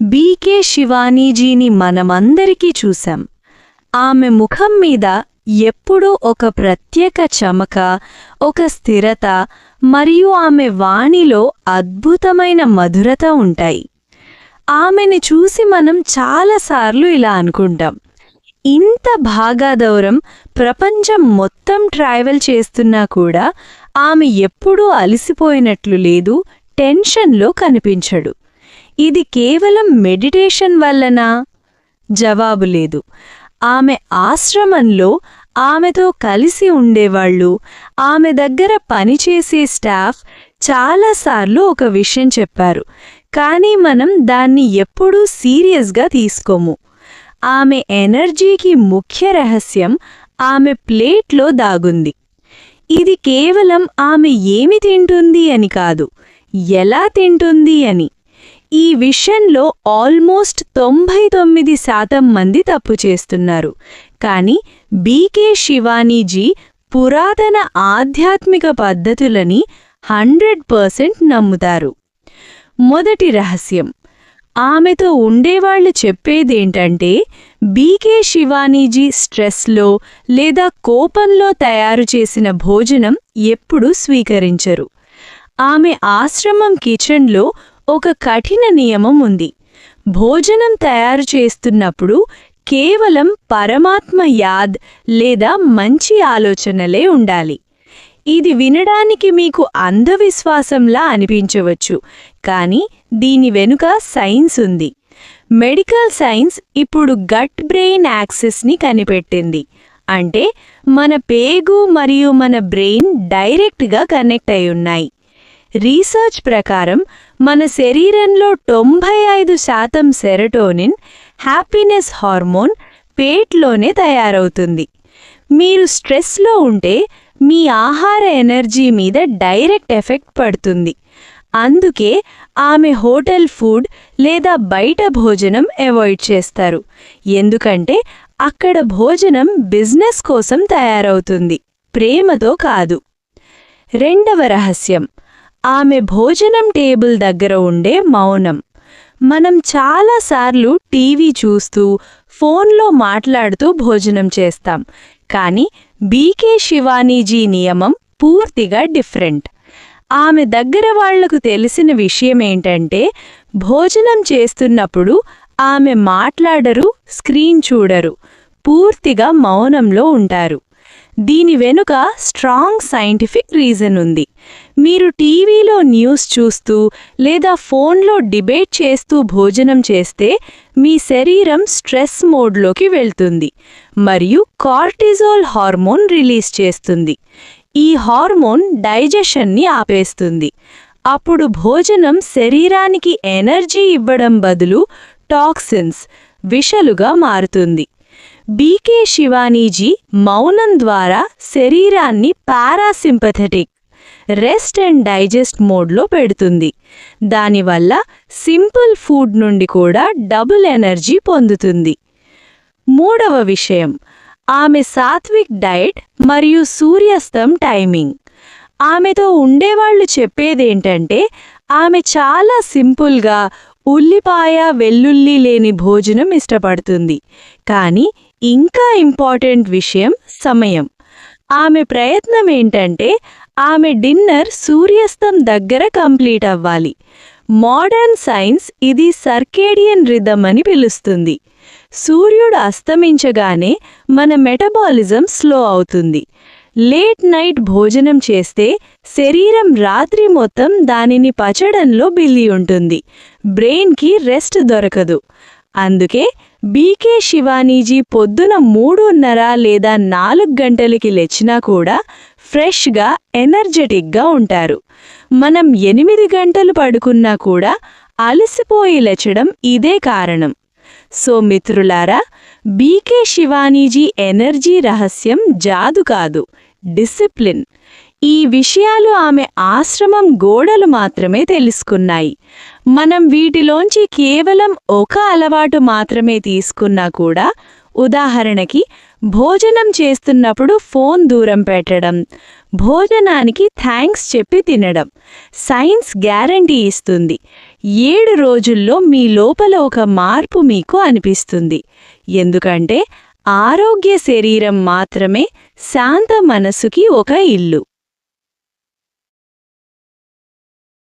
BK శివానీజీని మనమందరికీ చూశాం. ఆమె ముఖం మీద ఎప్పుడూ ఒక ప్రత్యేక చమక, ఒక స్థిరత మరియు ఆమె వాణిలో అద్భుతమైన మధురత ఉంటాయి. ఆమెని చూసి మనం చాలాసార్లు ఇలా అనుకుంటాం, ఇంత భాగాదౌరం ప్రపంచం మొత్తం ట్రావెల్ చేస్తున్నా కూడా ఆమె ఎప్పుడూ అలసిపోయినట్లు లేదు, టెన్షన్లో కనిపించడు. ఇది కేవలం మెడిటేషన్ వల్లనా? జవాబు లేదు. ఆమె ఆశ్రమంలో ఆమెతో కలిసి ఉండేవాళ్ళు, ఆమె దగ్గర పనిచేసే స్టాఫ్ చాలాసార్లు ఒక విషయం చెప్పారు, కానీ మనం దాన్ని ఎప్పుడూ సీరియస్గా తీసుకోము. ఆమె ఎనర్జీకి ముఖ్య రహస్యం ఆమె ప్లేట్లో దాగుంది. ఇది కేవలం ఆమె ఏమి తింటుంది అని కాదు, ఎలా తింటుంది అని. ఈ విషయంలో ఆల్మోస్ట్ 99% మంది తప్పు చేస్తున్నారు. కానీ బీకే శివానీజీ పురాతన ఆధ్యాత్మిక పద్ధతులని 100% నమ్ముతారు. మొదటి రహస్యం, ఆమెతో ఉండేవాళ్లు చెప్పేదేంటంటే, బీకే శివానీజీ స్ట్రెస్లో లేదా కోపంలో తయారు చేసిన భోజనం ఎప్పుడూ స్వీకరించరు. ఆమె ఆశ్రమం కిచెన్లో ఒక కఠిన నియమం ఉంది. భోజనం తయారు చేస్తున్నప్పుడు కేవలం పరమాత్మ యాద్ లేదా మంచి ఆలోచనలే ఉండాలి. ఇది వినడానికి మీకు అంధవిశ్వాసంలా అనిపించవచ్చు, కానీ దీని వెనుక సైన్స్ ఉంది. మెడికల్ సైన్స్ ఇప్పుడు గట్ బ్రెయిన్ యాక్సెస్ని కనిపెట్టింది. అంటే మన పేగు మరియు మన బ్రెయిన్ డైరెక్ట్గా కనెక్ట్ అయి ఉన్నాయి. రీసెర్చ్ ప్రకారం మన శరీరంలో 95% సెరటోనిన్, హ్యాపీనెస్ హార్మోన్ పేట్లోనే తయారవుతుంది. మీరు స్ట్రెస్లో ఉంటే మీ ఆహార ఎనర్జీ మీద డైరెక్ట్ ఎఫెక్ట్ పడుతుంది. అందుకే ఆమె హోటల్ ఫుడ్ లేదా బయట భోజనం అవాయిడ్ చేస్తారు, ఎందుకంటే అక్కడ భోజనం బిజినెస్ కోసం తయారవుతుంది, ప్రేమతో కాదు. రెండవ రహస్యం, ఆమె భోజనం టేబుల్ దగ్గర ఉండే మౌనం. మనం చాలాసార్లు టీవీ చూస్తూ, ఫోన్లో మాట్లాడుతూ భోజనం చేస్తాం, కానీ బీకే శివానీజీ నియమం పూర్తిగా డిఫరెంట్. ఆమె దగ్గర వాళ్లకు తెలిసిన విషయమేంటంటే, భోజనం చేస్తున్నప్పుడు ఆమె మాట్లాడరు, స్క్రీన్ చూడరు, పూర్తిగా మౌనంలో ఉంటారు. దీని వెనుక స్ట్రాంగ్ సైంటిఫిక్ రీజన్ ఉంది. మీరు టీవీలో న్యూస్ చూస్తూ లేదా ఫోన్లో డిబేట్ చేస్తూ భోజనం చేస్తే మీ శరీరం స్ట్రెస్ మోడ్లోకి వెళ్తుంది మరియు కార్టిజోల్ హార్మోన్ రిలీజ్ చేస్తుంది. ఈ హార్మోన్ డైజెషన్ని ఆపేస్తుంది. అప్పుడు భోజనం శరీరానికి ఎనర్జీ ఇవ్వడం బదులు టాక్సిన్స్, విషలుగా మారుతుంది. బీకే శివానీజీ మౌనం ద్వారా శరీరాన్ని పారాసింపథెటిక్, రెస్ట్ అండ్ డైజెస్ట్ మోడ్లో పెడుతుంది. దానివల్ల సింపుల్ ఫుడ్ నుండి కూడా డబుల్ ఎనర్జీ పొందుతుంది. మూడవ విషయం, ఆమె సాత్విక్ డైట్ మరియు సూర్యాస్తం టైమింగ్. ఆమెతో ఉండేవాళ్లు చెప్పేదేంటంటే, ఆమె చాలా సింపుల్గా ఉల్లిపాయ, వెల్లుల్లి లేని భోజనం ఇష్టపడుతుంది. కానీ ఇంకా ఇంపార్టెంట్ విషయం సమయం. ఆమె ప్రయత్నం ఏంటంటే, ఆమె డిన్నర్ సూర్యాస్తం దగ్గర కంప్లీట్ అవ్వాలి. మోడర్న్ సైన్స్ ఇది సర్కేడియన్ రిథమ్ అని పిలుస్తుంది. సూర్యుడు అస్తమించగానే మన మెటబాలిజం స్లో అవుతుంది. లేట్ నైట్ భోజనం చేస్తే శరీరం రాత్రి మొత్తం దానిని పచడంలో బిజీ ఉంటుంది, బ్రెయిన్కి రెస్ట్ దొరకదు. అందుకే బీకే శివానీజీ పొద్దున 3:30 లేదా 4 గంటలకి లేచినా కూడా ఫ్రెష్గా, ఎనర్జెటిక్గా ఉంటారు. మనం 8 గంటలు పడుకున్నా కూడా అలసిపోయి లేచడం ఇదే కారణం. సో మిత్రులారా, బీకే శివానీజీ ఎనర్జీ రహస్యం జాదు కాదు, డిసిప్లిన్. ఈ విషయాలు ఆమె ఆశ్రమం గోడలు మాత్రమే తెలుసుకున్నాయి. మనం వీటిలోంచి కేవలం ఒక అలవాటు మాత్రమే తీసుకున్నా కూడా, ఉదాహరణకి భోజనం చేస్తున్నప్పుడు ఫోన్ దూరం పెట్టడం, భోజనానికి థ్యాంక్స్ చెప్పి తినడం, సైన్స్ గ్యారంటీ ఇస్తుంది 7 రోజుల్లో మీ లోపల ఒక మార్పు మీకు అనిపిస్తుంది. ఎందుకంటే ఆరోగ్య శరీరం మాత్రమే శాంత మనసుకి ఒక ఇల్లు.